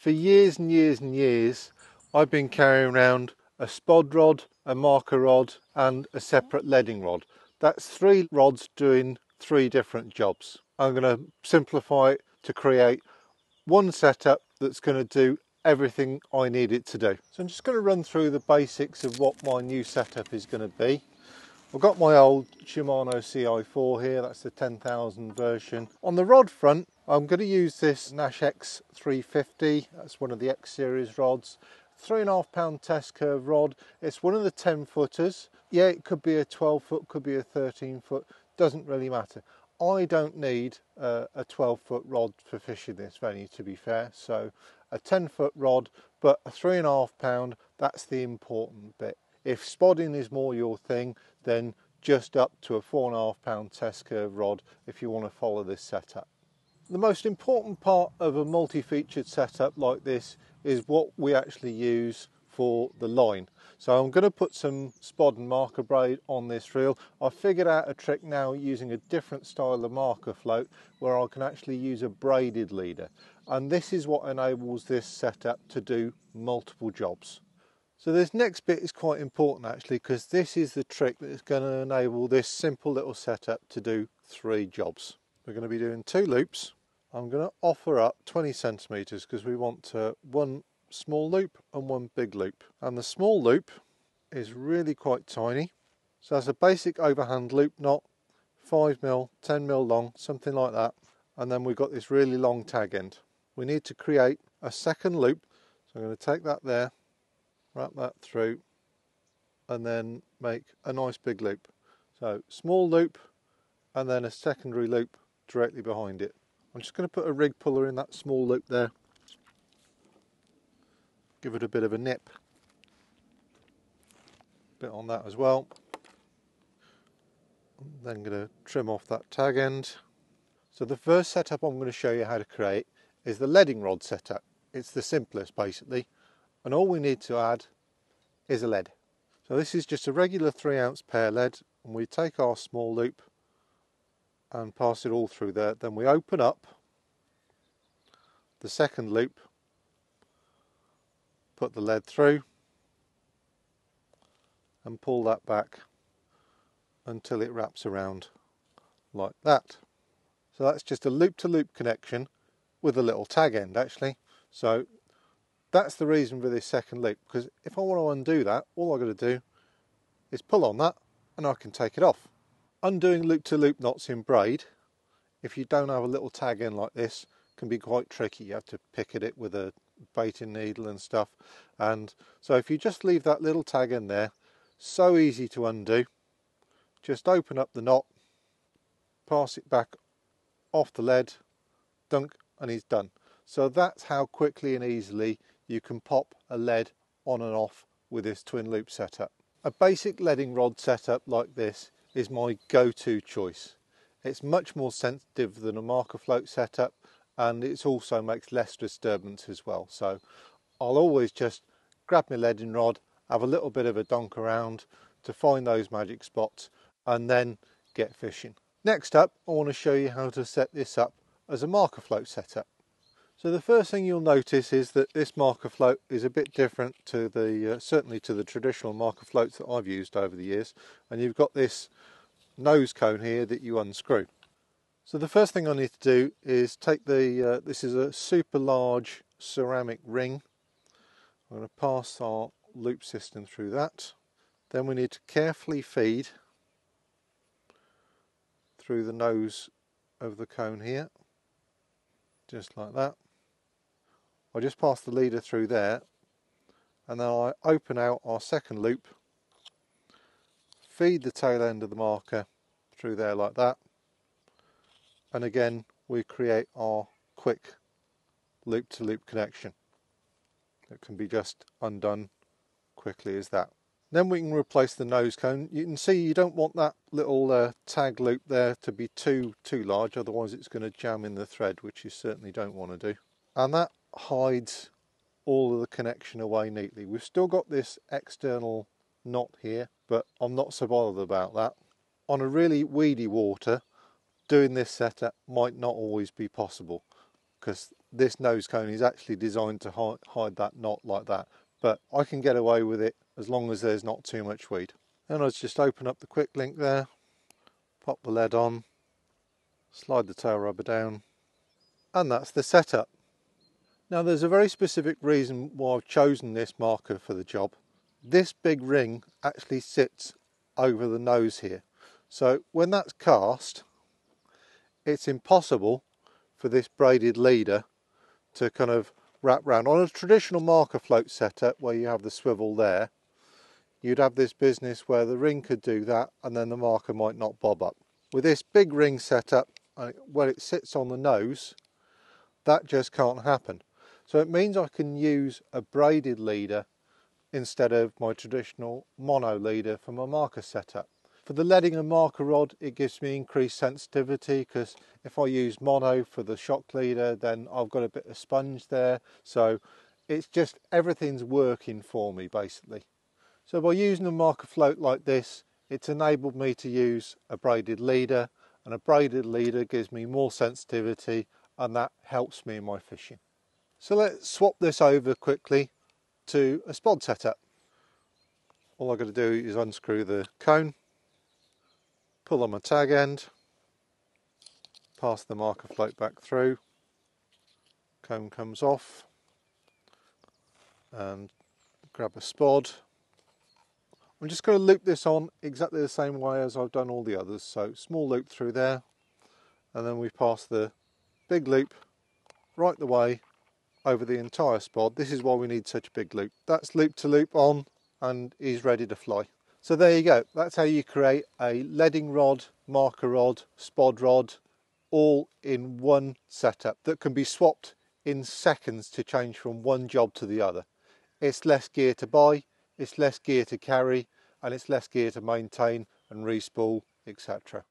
For years and years and years, I've been carrying around a spod rod, a marker rod and a separate leading rod. That's 3 rods doing 3 different jobs. I'm going to simplify it to create one setup that's going to do everything I need it to do. So I'm just going to run through the basics of what my new setup is going to be. I've got my old Shimano CI4 here, that's the 10,000 version. On the rod front, I'm going to use this Nash X350, that's one of the X series rods. 3.5 pound test curve rod. It's one of the 10 footers. Yeah, it could be a 12 foot, could be a 13 foot, doesn't really matter. I don't need a 12 foot rod for fishing this venue, to be fair. So a 10 foot rod, but a 3.5 pound, that's the important bit. If spodding is more your thing, then just up to a 4.5 pound test curve rod if you want to follow this setup. The most important part of a multi-featured setup like this is what we actually use for the line. So I'm going to put some spod and marker braid on this reel. I've figured out a trick now using a different style of marker float where I can actually use a braided leader, and this is what enables this setup to do multiple jobs. So this next bit is quite important actually, because this is the trick that is going to enable this simple little setup to do 3 jobs. We're going to be doing 2 loops. I'm going to offer up 20 centimeters because we want one small loop and one big loop. And the small loop is really quite tiny. So that's a basic overhand loop knot, 5mm, 10mm long, something like that. And then we've got this really long tag end. We need to create a second loop. So I'm going to take that there, wrap that through, and then make a nice big loop. So small loop and then a secondary loop directly behind it. I'm just going to put a rig puller in that small loop there, give it a bit of a nip, bit on that as well. I'm then going to trim off that tag end. So the first setup I'm going to show you how to create is the leading rod setup. It's the simplest basically, and all we need to add is a lead. So this is just a regular 3-ounce pear lead, and we take our small loop and pass it all through there. Then we open up the second loop, put the lead through and pull that back until it wraps around like that. So that's just a loop-to-loop connection with a little tag end actually. So that's the reason for this second loop, because if I want to undo that, all I've got to do is pull on that and I can take it off. Undoing loop-to-loop knots in braid, if you don't have a little tag end like this, can be quite tricky. You have to pick at it with a baiting needle and stuff. And so if you just leave that little tag in there, so easy to undo. Just open up the knot, pass it back off the lead, dunk, and it's done. So that's how quickly and easily you can pop a lead on and off with this twin loop setup. A basic leading rod setup like this is my go-to choice. It's much more sensitive than a marker float setup, and it also makes less disturbance as well. So I'll always just grab my leading rod, have a little bit of a donk around to find those magic spots, and then get fishing. Next up, I want to show you how to set this up as a marker float setup. So the first thing you'll notice is that this marker float is a bit different to the certainly to the traditional marker floats that I've used over the years, and you've got this nose cone here that you unscrew. So the first thing I need to do is take the this is a super large ceramic ring. I'm going to pass our loop system through that. Then we need to carefully feed through the nose of the cone here, just like that. I just pass the leader through there, and then I open out our second loop, feed the tail end of the marker through there like that, and again we create our quick loop-to-loop connection. It can be just undone quickly as that. Then we can replace the nose cone. You can see you don't want that little tag loop there to be too large, otherwise it's going to jam in the thread, which you certainly don't want to do. And that hides all of the connection away neatly. We've still got this external knot here, but I'm not so bothered about that. On a really weedy water, doing this setup might not always be possible, because this nose cone is actually designed to hide that knot like that. But I can get away with it as long as there's not too much weed. And I'll just open up the quick link there, pop the lead on, slide the tail rubber down, and that's the setup. Now there's a very specific reason why I've chosen this marker for the job. This big ring actually sits over the nose here. So when that's cast, it's impossible for this braided leader to kind of wrap round. On a traditional marker float setup where you have the swivel there, you'd have this business where the ring could do that and then the marker might not bob up. With this big ring setup, where it sits on the nose, that just can't happen. So it means I can use a braided leader instead of my traditional mono leader for my marker setup. For the leading and marker rod, it gives me increased sensitivity, because if I use mono for the shock leader, then I've got a bit of sponge there. So it's just, everything's working for me basically. So by using a marker float like this, it's enabled me to use a braided leader, and a braided leader gives me more sensitivity, and that helps me in my fishing. So let's swap this over quickly to a spod setup. All I've got to do is unscrew the cone, pull on my tag end, pass the marker float back through, cone comes off, and grab a spod. I'm just going to loop this on exactly the same way as I've done all the others. So small loop through there, and then we pass the big loop right the way over the entire spod. This is why we need such a big loop. That's loop to loop on and is ready to fly. So there you go. That's how you create a leading rod, marker rod, spod rod, all in one setup that can be swapped in seconds to change from one job to the other. It's less gear to buy, it's less gear to carry, and it's less gear to maintain and respool, etc.